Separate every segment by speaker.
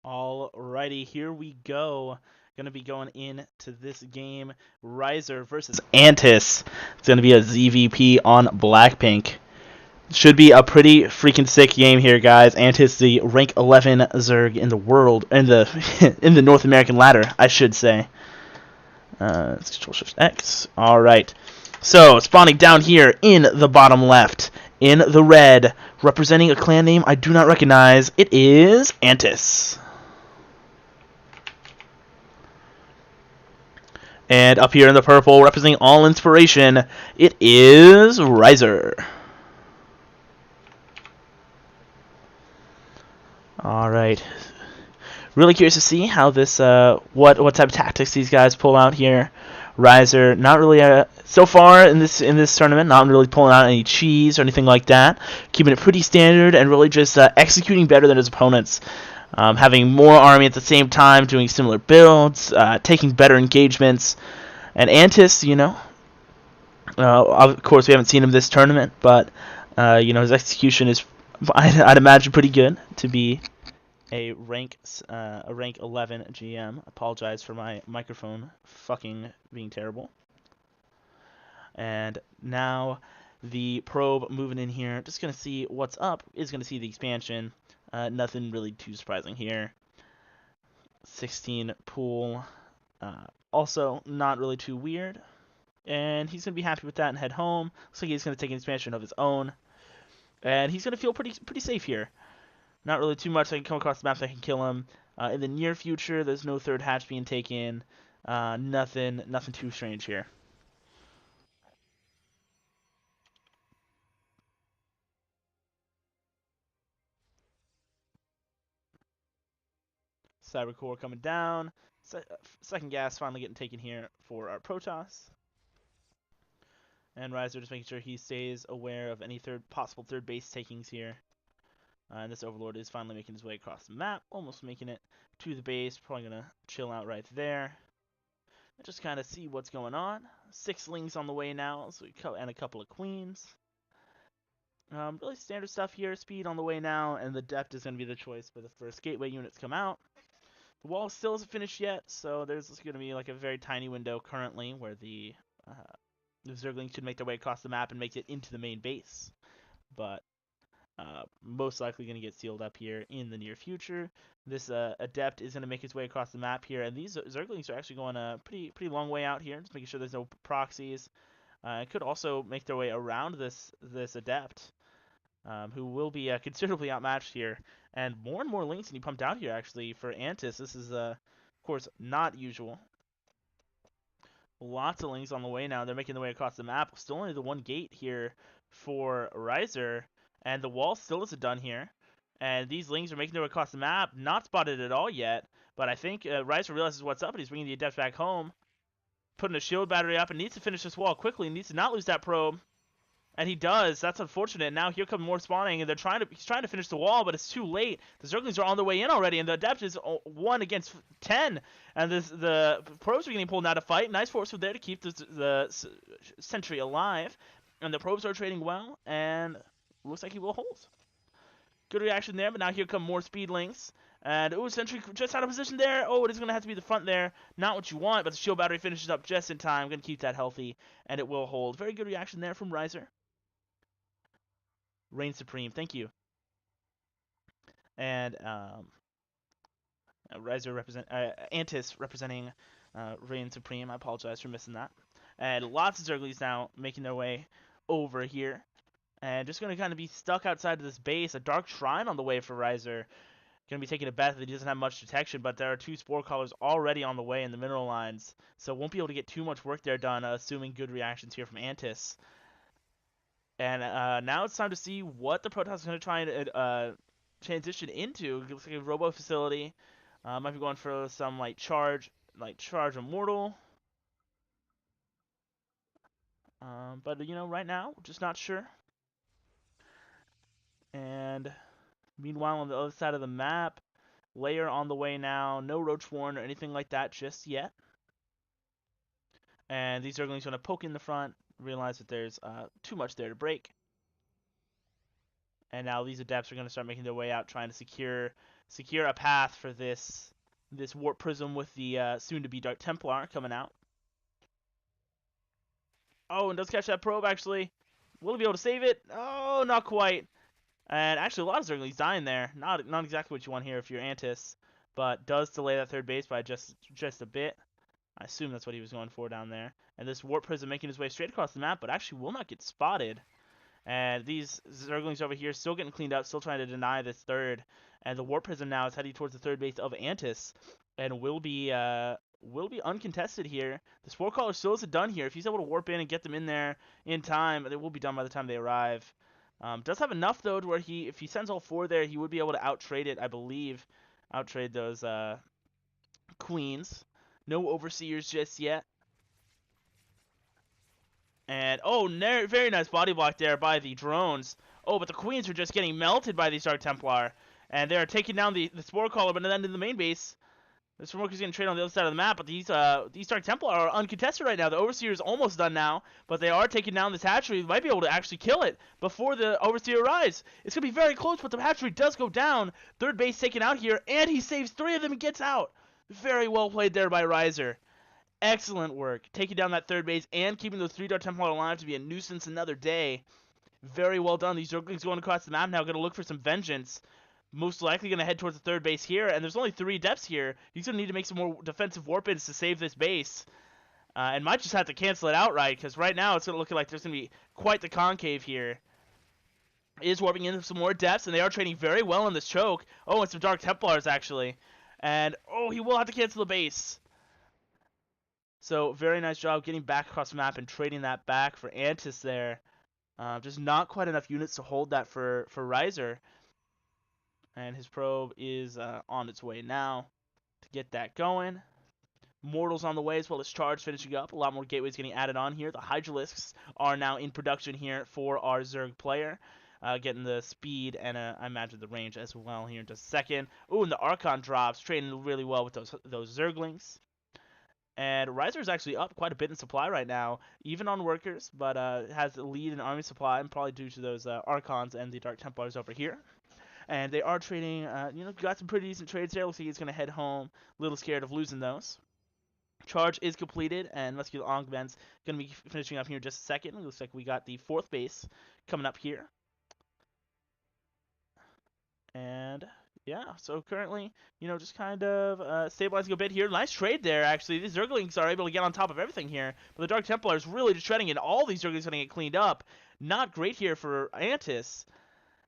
Speaker 1: Alrighty, here we go. Gonna be going into this game. Rhizer versus Antis. It's gonna be a ZVP on Blackpink. Should be a pretty freaking sick game here, guys. Antis, the rank 11 Zerg in the world, in the in the North American ladder, I should say. Let's Control Shift X. All right. So spawning down here in the bottom left, in the red, representing a clan name I do not recognize. It is Antis. And up here in the purple, representing all inspiration, it is Rhizer. All right. Really curious to see how this, what type of tactics these guys pull out here. Rhizer, not really, so far in this tournament, not really pulling out any cheese or anything like that. Keeping it pretty standard and really just executing better than his opponents. Having more army at the same time, doing similar builds, taking better engagements. And Antis, of course we haven't seen him this tournament, but his execution is, I'd imagine, pretty good to be a rank 11 GM. Apologize for my microphone fucking being terrible. And now the probe moving in here, just gonna see what's up. Is gonna see the expansion. Nothing really too surprising here. 16 pool. Also, not really too weird. And he's going to be happy with that and head home. Looks like he's going to take an expansion of his own. And he's going to feel pretty safe here. Not really too much that can come across the map that can kill him. In the near future, there's no third hatch being taken. Nothing too strange here. Cybercore coming down. Second gas finally getting taken here for our Protoss. And Rhizer just making sure he stays aware of any possible third base takings here. And this Overlord is finally making his way across the map, almost making it to the base. Probably going to chill out right there. And just kind of see what's going on. 6 lings on the way now, and a couple of queens. Really standard stuff here. Speed on the way now, and the depth is going to be the choice for the first gateway units come out. The wall still isn't finished yet, so there's going to be like a very tiny window currently where the Zerglings should make their way across the map and make it into the main base. But most likely going to get sealed up here in the near future. This Adept is going to make his way across the map here, and these Zerglings are actually going a pretty long way out here, just making sure there's no proxies. Could also make their way around this Adept, who will be considerably outmatched here. And more links can be pumped out here, actually, for Antis. This is, of course, not usual. Lots of links on the way now. They're making their way across the map. Still only the one gate here for Rhizer. And the wall still isn't done here. And these lings are making their way across the map. Not spotted at all yet. But I think Rhizer realizes what's up and he's bringing the Adept back home. Putting a shield battery up and needs to finish this wall quickly. Needs to not lose that probe. And he does. That's unfortunate. Now here come more spawning, and he's trying to finish the wall, but it's too late. The Zerglings are on their way in already, and the Adept is 1 against 10. And the probes are getting pulled out of fight. Nice force there to keep the sentry alive. And the probes are trading well, and looks like he will hold. Good reaction there, but now here come more speed links. And, sentry just out of position there. Oh, it is going to have to be the front there. Not what you want, but the shield battery finishes up just in time. Going to keep that healthy, and it will hold. Very good reaction there from Rhizer. Reign Supreme, thank you. And Antis representing Reign Supreme. I apologize for missing that. And lots of Zerglies now making their way over here. And just going to kind of be stuck outside of this base. A Dark Shrine on the way for Rhizer. Going to be taking a bet that he doesn't have much detection, but there are 2 Spore Callers already on the way in the mineral lines. So won't be able to get too much work there done, assuming good reactions here from Antis. And now it's time to see what the Protoss is going to try and transition into. It looks like a Robo Facility. Might be going for some Charge Immortal. But, right now, just not sure. And meanwhile, on the other side of the map, Layer on the way now. No Roach Warren or anything like that just yet. And these Zerglings going to poke in the front, realize that there's too much there to break. And now these adepts are going to start making their way out, trying to secure a path for this warp prism with the soon-to-be Dark Templar coming out. Oh, and does catch that probe, actually. Will he be able to save it? Oh, not quite. And actually, a lot of Zerglings dying there. Not exactly what you want here if you're Antis, but does delay that third base by just a bit. I assume that's what he was going for down there. And this Warp Prism making his way straight across the map, but actually will not get spotted. And these Zerglings over here still getting cleaned up, still trying to deny this third. And the Warp Prism now is heading towards the third base of Antis, and will be uncontested here. The Spore Caller still isn't done here. If he's able to warp in and get them in there in time, they will be done by the time they arrive. Does have enough though to where if he sends all 4 there, he would be able to out-trade it, I believe. Out-trade those queens. No overseers just yet. And, oh, very nice body block there by the drones. Oh, but the queens are just getting melted by these Dark Templar. And they're taking down the Spore Caller, but then in the main base, the Smoker's going to trade on the other side of the map. But these Dark Templar are uncontested right now. The Overseer is almost done now, but they are taking down this hatchery. They might be able to actually kill it before the Overseer arrives. It's going to be very close, but the hatchery does go down. Third base taken out here, and he saves 3 of them and gets out. Very well played there by Rhizer. Excellent work, taking down that third base and keeping those 3 Dark Templar alive to be a nuisance another day. Very well done. These Zerglings going across the map now, going to look for some vengeance. Most likely going to head towards the third base here, and there's only 3 depths here. He's going to need to make some more defensive warp-ins to save this base. And might just have to cancel it outright, because right now it's going to look like there's going to be quite the concave here. Is warping into some more depths, and they are trading very well in this choke. Oh, and some Dark Templars, actually. And, oh, he will have to cancel the base. So, very nice job getting back across the map and trading that back for Antis there. Just not quite enough units to hold that for Rhizer. And his probe is on its way now to get that going. Mortals on the way as well as Charge finishing up. A lot more gateways getting added on here. The Hydralisks are now in production here for our Zerg player. Getting the speed and I imagine the range as well here in just a second. Ooh, and the Archon drops, trading really well with those Zerglings. And Rhizer is actually up quite a bit in supply right now, even on workers, but has the lead in army supply, and probably due to those Archons and the Dark Templars over here. And they are trading, got some pretty decent trades there. Looks like he's going to head home, a little scared of losing those. Charge is completed, and Muscular Augment's going to be finishing up here in just a second. It looks like we got the 4th base coming up here. And yeah, so currently, just kind of stabilizing a bit here. Nice trade there, actually. These Zerglings are able to get on top of everything here. But the Dark Templar is really just shredding it. All these Zerglings are going to get cleaned up. Not great here for Antis.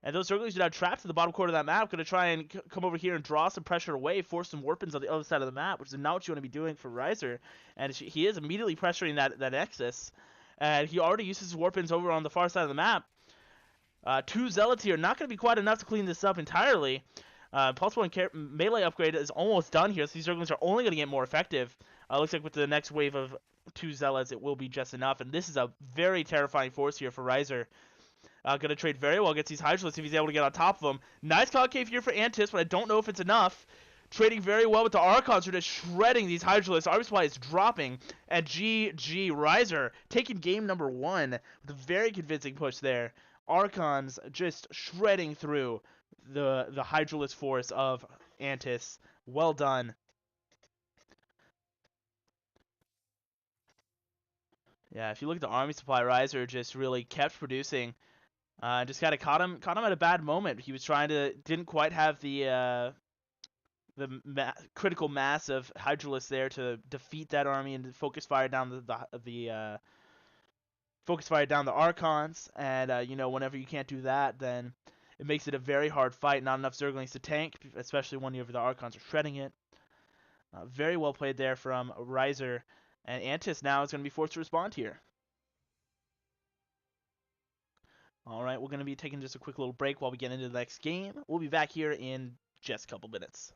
Speaker 1: And those Zerglings are now trapped in the bottom corner of that map. Going to try and come over here and draw some pressure away, force some warp-ins on the other side of the map, which is not what you want to be doing for Rhizer. And he is immediately pressuring that Nexus. And he already uses his warp-ins over on the far side of the map. 2 Zealots here, not going to be quite enough to clean this up entirely. Plus 1 melee upgrade is almost done here, so these Zerglings are only going to get more effective. Looks like with the next wave of 2 Zealots, it will be just enough. And this is a very terrifying force here for Rhizer. Going to trade very well against these Hydralisks if he's able to get on top of them. Nice concave here for Antis, but I don't know if it's enough. Trading very well with the Archons, who are just shredding these Hydralisks. Army supply is dropping, and GG Rhizer taking game number 1 with a very convincing push there. Archons just shredding through the Hydralisk force of Antis. Well done. Yeah, if you look at the army supply, Rhizer just really kept producing. Just kind of caught him at a bad moment. He was didn't quite have the critical mass of Hydralisks there to defeat that army and focus fire down the Archons. And whenever you can't do that, then it makes it a very hard fight. Not enough Zerglings to tank, especially when the Archons are shredding it. Very well played there from Rhizer. And Antis now is going to be forced to respond here. Alright, we're going to be taking just a quick little break while we get into the next game. We'll be back here in just a couple minutes.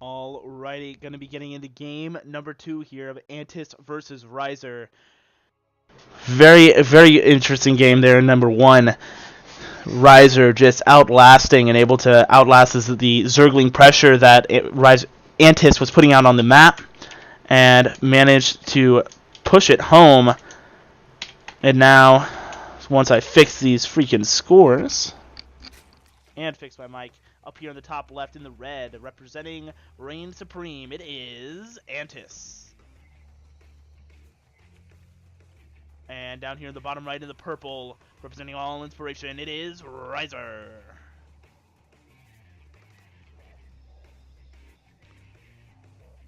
Speaker 1: Alrighty, going to be getting into game number 2 here of Antis versus Rhizer. Very interesting game there in number 1. Rhizer just outlasting and able to outlast the Zergling pressure that Antis was putting out on the map and managed to push it home. And now, once I fix these freaking scores, and fix my mic, up here in the top left in the red, representing Reign Supreme, it is Antis. And down here in the bottom right in the purple, representing All Inspiration, it is Rhizer.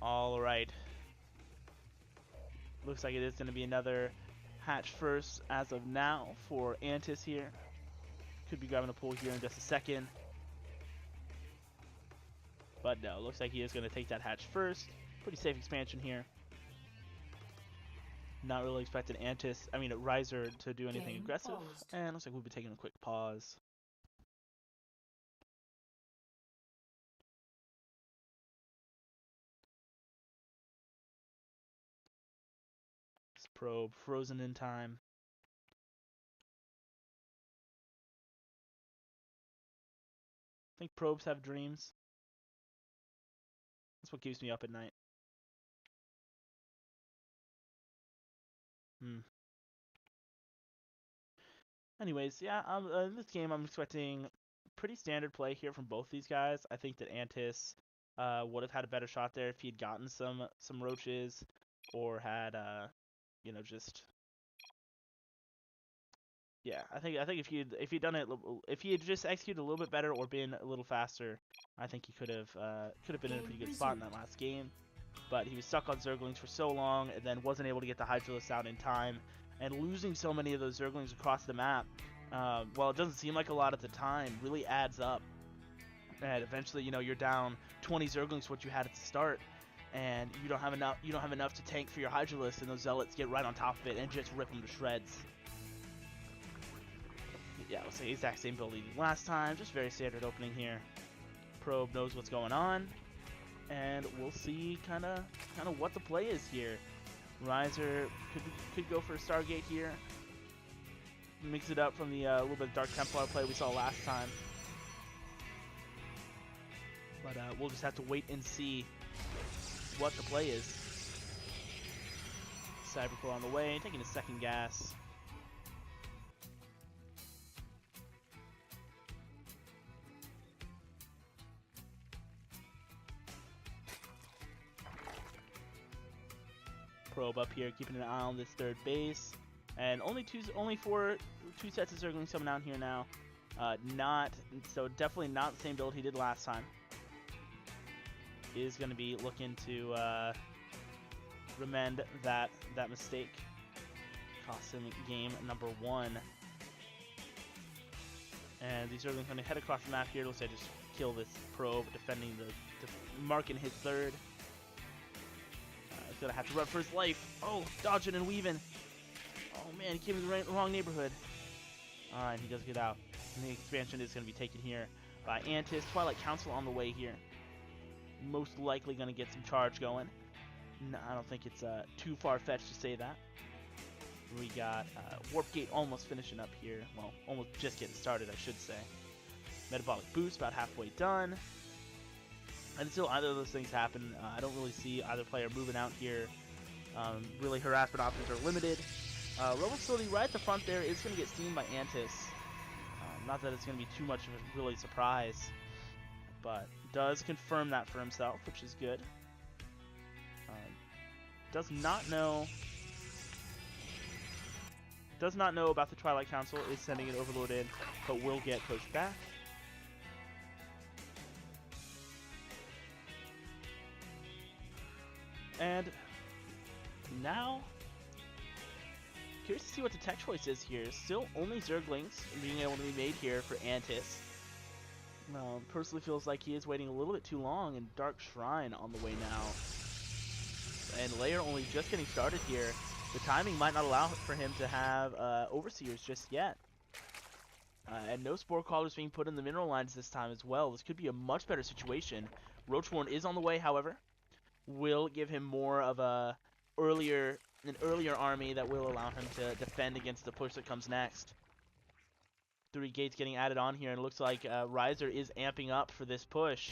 Speaker 1: Alright. Looks like it is going to be another hatch first as of now for Antis here. Could be grabbing a pull here in just a second. But no, looks like he is going to take that hatch first. Pretty safe expansion here. Not really expecting Rhizer to do anything aggressive. And looks like we'll be taking a quick pause. This probe frozen in time. I think probes have dreams. That's what keeps me up at night. Anyways, yeah, in this game I'm expecting pretty standard play here from both these guys. I think that Antis would have had a better shot there if he had gotten some roaches, or had just I think if he'd done it, if he had just executed a little bit better or been a little faster, I think he could have been in a pretty good spot in that last game. But he was stuck on Zerglings for so long, and then wasn't able to get the Hydralisk out in time, and losing so many of those Zerglings across the map, while it doesn't seem like a lot at the time, really adds up. And eventually, you're down 20 Zerglings, what you had at the start, and you don't have enough to tank for your Hydralisk, and those Zealots get right on top of it and just rip them to shreds. Yeah, let's say exact same build last time, just very standard opening here. Probe knows what's going on, and we'll see kind of what the play is here. Rhizer could go for a Stargate here, mix it up from the little bit of Dark Templar play we saw last time. But we'll just have to wait and see what the play is. Cybercore on the way, taking a second gas. Probe up here, keeping an eye on this third base, and only two sets of Zerglings coming out here now. Definitely not the same build he did last time. He is going to be looking to remend that mistake. Cost him game number 1. And these Zerglings going to head across the map here. Looks like just kill this probe, defending marking his third. He's gonna have to run for his life. Oh, dodging and weaving. Oh man, he came in the wrong neighborhood. Alright, he does get out. And the expansion is gonna be taken here by Antis. Twilight Council on the way here. Most likely gonna get some charge going. No, I don't think it's too far-fetched to say that. We got Warp Gate almost finishing up here. Well, almost just getting started, I should say. Metabolic Boost about halfway done. And until either of those things happen, I don't really see either player moving out here. Really, harassment options are limited. Rebel Facility right at the front there is going to get seen by Antis. Not that it's going to be too much of a really surprise, but does confirm that for himself, which is good. Does not know about the Twilight Council, is sending an Overlord in, but will get pushed back. And now, curious to see what the tech choice is here. Still only Zerglings being able to be made here for Antis. Personally feels like he is waiting a little bit too long, and Dark Shrine on the way now. And Lair only just getting started here. The timing might not allow for him to have Overseers just yet. And no Spore Callers being put in the mineral lines this time as well. This could be a much better situation. Roachborn is on the way, however. Will give him more of an earlier army that will allow him to defend against the push that comes next. 3 gates getting added on here, and it looks like Rhizer is amping up for this push.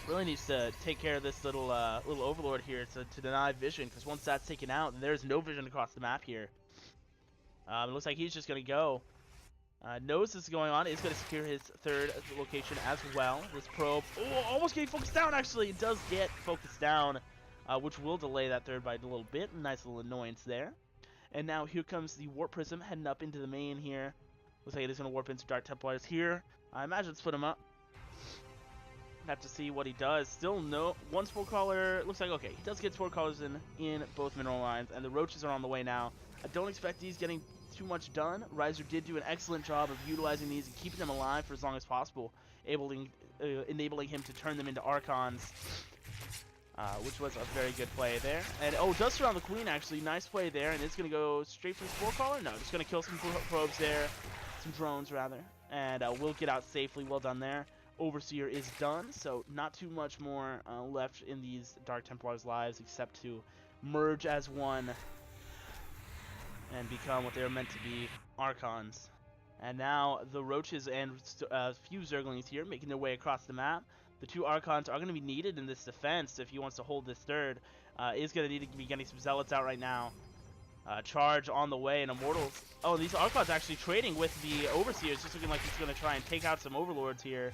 Speaker 1: Really needs to take care of this little overlord here to deny vision, because once that's taken out, then there's no vision across the map here. It looks like he's just going to go. Knows this is going on, is going to secure his 3rd location as well. This probe, almost getting focused down, actually. It does get focused down, which will delay that 3rd by a little bit. Nice little annoyance there. And now here comes the Warp Prism heading up into the main here. Looks like it is going to warp into Dark Templars here. I imagine split him up. Have to see what he does. Still no one Spore Caller. Looks like okay. He does get Spore Callers in both mineral lines, and the roaches are on the way now. I don't expect these getting too much done. Rhizer did do an excellent job of utilizing these and keeping them alive for as long as possible, enabling him to turn them into Archons, which was a very good play there. And does surround the Queen actually. Nice play there, and it's gonna go straight for the Spore Caller. No, just gonna kill some probes there, some drones rather, and we'll get out safely. Well done there. Overseer is done, so not too much more left in these Dark Templars' lives except to merge as one and become what they're meant to be, Archons. And now the Roaches and a few Zerglings here making their way across the map. The 2 Archons are going to be needed in this defense if he wants to hold this 3rd. Is going to need to be getting some Zealots out right now. Charge on the way, and Immortals. Oh, these Archons actually trading with the Overseers, just looking like he's going to try and take out some Overlords here.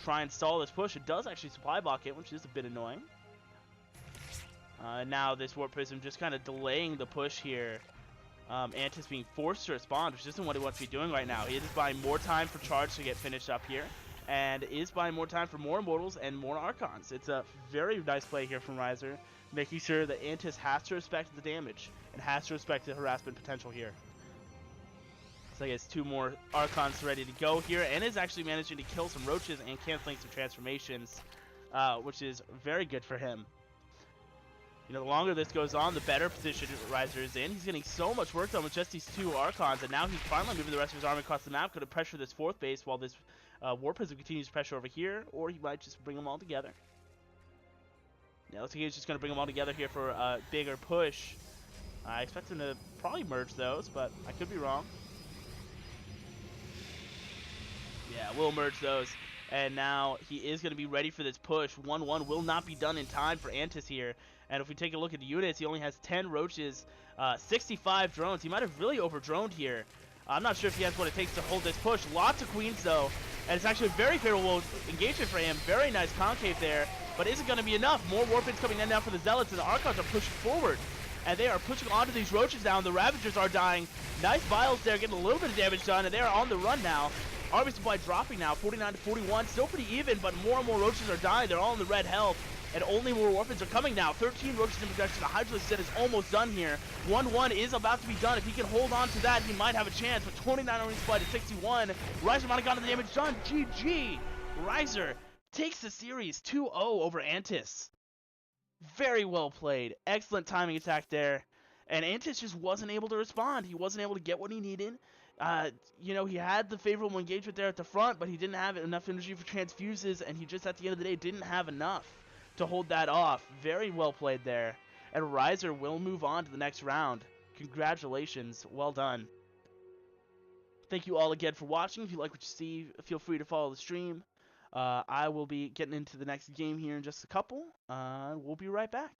Speaker 1: Try and stall this push. It does actually supply block it, which is a bit annoying. Now this Warp Prism just kind of delaying the push here. Antis being forced to respond, which isn't what he wants to be doing right now. He is buying more time for Charge to get finished up here, and is buying more time for more Immortals and more Archons. It's a very nice play here from Rhizer, making sure that Antis has to respect the damage and has to respect the harassment potential here. So I guess 2 more Archons ready to go here, and is actually managing to kill some Roaches and canceling some transformations, which is very good for him. You know, the longer this goes on, the better position Rhizer is in. He's getting so much work done with just these 2 Archons, and now he's finally moving the rest of his army across the map, going to pressure this 4th base while this Warp Prism continues to pressure over here, or he might just bring them all together. Yeah, looks like he's just going to bring them all together here for a bigger push. I expect him to probably merge those, but I could be wrong. Yeah, we'll merge those. And now he is going to be ready for this push. 1-1 will not be done in time for Antis here. And if we take a look at the units, he only has 10 Roaches, 65 drones. He might have really over-droned here. I'm not sure if he has what it takes to hold this push. Lots of Queens, though. And it's actually a very favorable engagement for him. Very nice concave there. But is it going to be enough? More Warpins coming in now for the Zealots, and the Archons are pushing forward. And they are pushing onto these Roaches now, and the Ravagers are dying. Nice Vials there, getting a little bit of damage done, and they are on the run now. Army supply dropping now, 49 to 41. Still pretty even, but more and more Roaches are dying. They're all in the red health. And only more Warpins are coming now. 13 Roaches in production. The Hydra set is almost done here. 1-1 is about to be done. If he can hold on to that, he might have a chance. But 29 army supply to 61. Rhizer might have gotten the damage done. GG. Rhizer takes the series 2-0 over Antis. Very well played. Excellent timing attack there. And Antis just wasn't able to respond. He wasn't able to get what he needed. You know, he had the favorable engagement there at the front, but he didn't have enough energy for transfuses, and he just, at the end of the day, didn't have enough to hold that off. Very well played there. And Rhizer will move on to the next round. Congratulations. Well done. Thank you all again for watching. If you like what you see, feel free to follow the stream. I will be getting into the next game here in just a couple. We'll be right back.